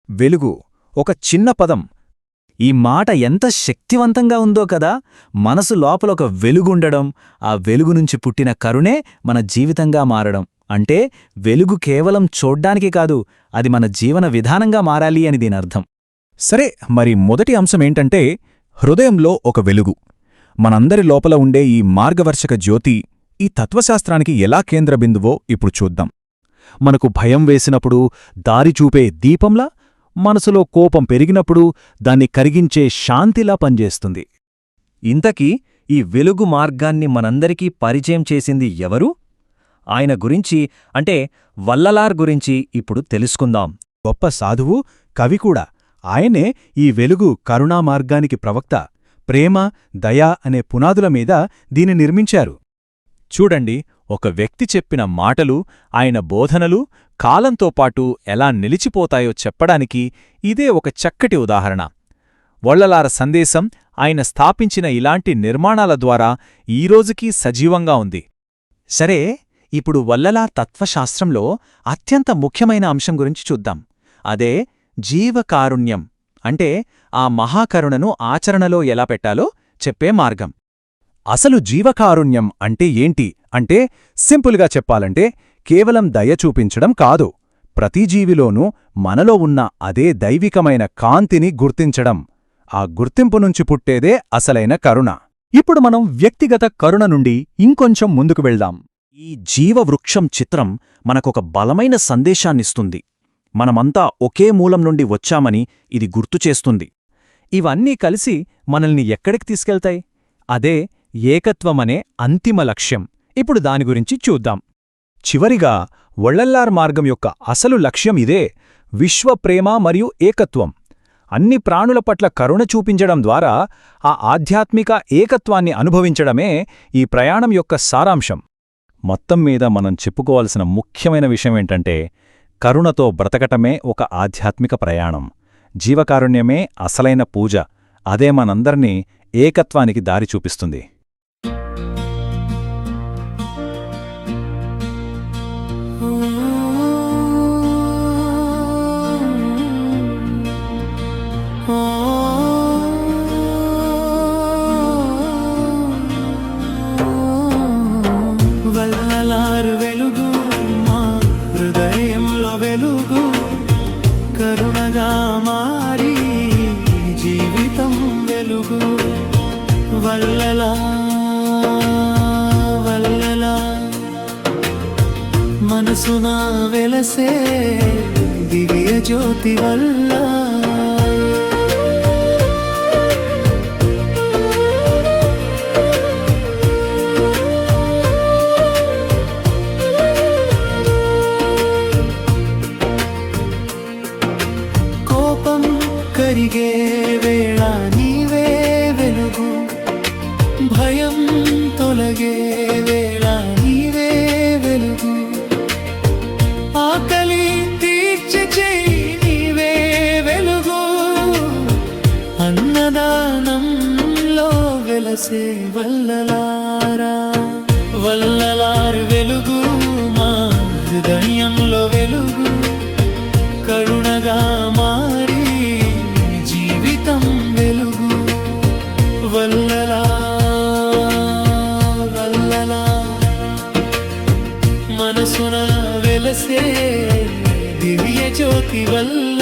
వెలుగు ఒక చిన్న పదం. ఈ మాట ఎంత శక్తివంతంగా ఉందో కదా. మనసు లోపల ఒక వెలుగుండడం, ఆ వెలుగునుంచి పుట్టిన కరుణే మన జీవితంగా మారడం. అంటే వెలుగు కేవలం చూడ్డానికి కాదు, అది మన జీవన విధానంగా మారాలి అని దీనర్థం. సరే, మరి మొదటి అంశమేంటంటే హృదయంలో ఒక వెలుగు. మనందరి లోపల ఉండే ఈ మార్గవర్షక జ్యోతి ఈ తత్వశాస్త్రానికి ఎలా కేంద్రబిందువో ఇప్పుడు చూద్దాం. మనకు భయం వేసినప్పుడు దారి చూపే దీపంలా, మనసులో కోపం పెరిగినప్పుడు దాన్ని కరిగించే శాంతిలా పనిచేస్తుంది. ఇంతకీ ఈ వెలుగు మార్గాన్ని మనందరికీ పరిచయం చేసింది ఎవరు? ఆయన గురించి, అంటే వల్లలార్ గురించి ఇప్పుడు తెలుసుకుందాం. గొప్ప సాధువు, కవి కూడా. ఆయనే ఈ వెలుగు కరుణా మార్గానికి ప్రవక్త. ప్రేమ, దయ అనే పునాదుల మీద దీన్ని నిర్మించారు. చూడండి, ఒక వ్యక్తి చెప్పిన మాటలు, ఆయన బోధనలు కాలంతో పాటు ఎలా నిలిచిపోతాయో చెప్పడానికి ఇదే ఒక చక్కటి ఉదాహరణ. వల్లలార సందేశం ఆయన స్థాపించిన ఇలాంటి నిర్మాణాల ద్వారా ఈరోజుకీ సజీవంగా ఉంది. సరే, ఇప్పుడు వల్లలార్ తత్వశాస్త్రంలో అత్యంత ముఖ్యమైన అంశం గురించి చూద్దాం. అదే జీవకారుణ్యం. అంటే ఆ మహాకరుణను ఆచరణలో ఎలా పెట్టాలో చెప్పే మార్గం. అసలు జీవకారుణ్యం అంటే ఏంటి అంటే, సింపుల్గా చెప్పాలంటే కేవలం దయ చూపించడం కాదు. ప్రతి జీవిలోనూ మనలో ఉన్న అదే దైవికమైన కాంతిని గుర్తించడం. ఆ గుర్తింపు నుంచి పుట్టేదే అసలైన కరుణ. ఇప్పుడు మనం వ్యక్తిగత కరుణ నుండి ఇంకొంచెం ముందుకు వెళ్దాం. ఈ జీవవృక్షం చిత్రం మనకొక బలమైన సందేశాన్నిస్తుంది. మనమంతా ఒకే మూలం నుండి వచ్చామని ఇది గుర్తుచేస్తుంది. ఇవన్నీ కలిసి మనల్ని ఎక్కడికి తీసుకెళ్తాయి? అదే ఏకత్వమనే అంతిమ లక్ష్యం. ఇప్పుడు దాని గురించి చూద్దాం. చివరిగా వల్లలార్ మార్గం యొక్క అసలు లక్ష్యం ఇదే: విశ్వప్రేమ మరియు ఏకత్వం. అన్ని ప్రాణుల పట్ల కరుణ చూపించడం ద్వారా ఆ ఆధ్యాత్మిక ఏకత్వాన్ని అనుభవించడమే ఈ ప్రయాణం యొక్క సారాంశం. మొత్తం మీద మనం చెప్పుకోవాల్సిన ముఖ్యమైన విషయమేంటంటే, కరుణతో బ్రతకటమే ఒక ఆధ్యాత్మిక ప్రయాణం. జీవకారుణ్యమే అసలైన పూజ. అదే మనందర్నీ ఏకత్వానికి దారి చూపిస్తుంది. వల్లలార్ వెలుగు, మా హృదయంలో వెలుగు, కరుణగా మారి జీవితం వెలుగు. వల్లలార్ మనసున వెలసే దివ్య జ్యోతి వల్ల. కోపం కరిగే వేళ నీవే వెలుగు, భయం తొలగే వేళ నీవే వెలుగు, ఆకలి తీర్చే చెయ్యి నీవే వెలుగు, అన్నదానంలో వెలసే వల్లలారా. వల్లలార్ వెలుగు, మా హృదయంలో వెలుగు, కరుణగా మారి జీవితం వెలుగు. వల్లలార్ మనసున వెలసే దివ్య జ్యోతి వల్ల.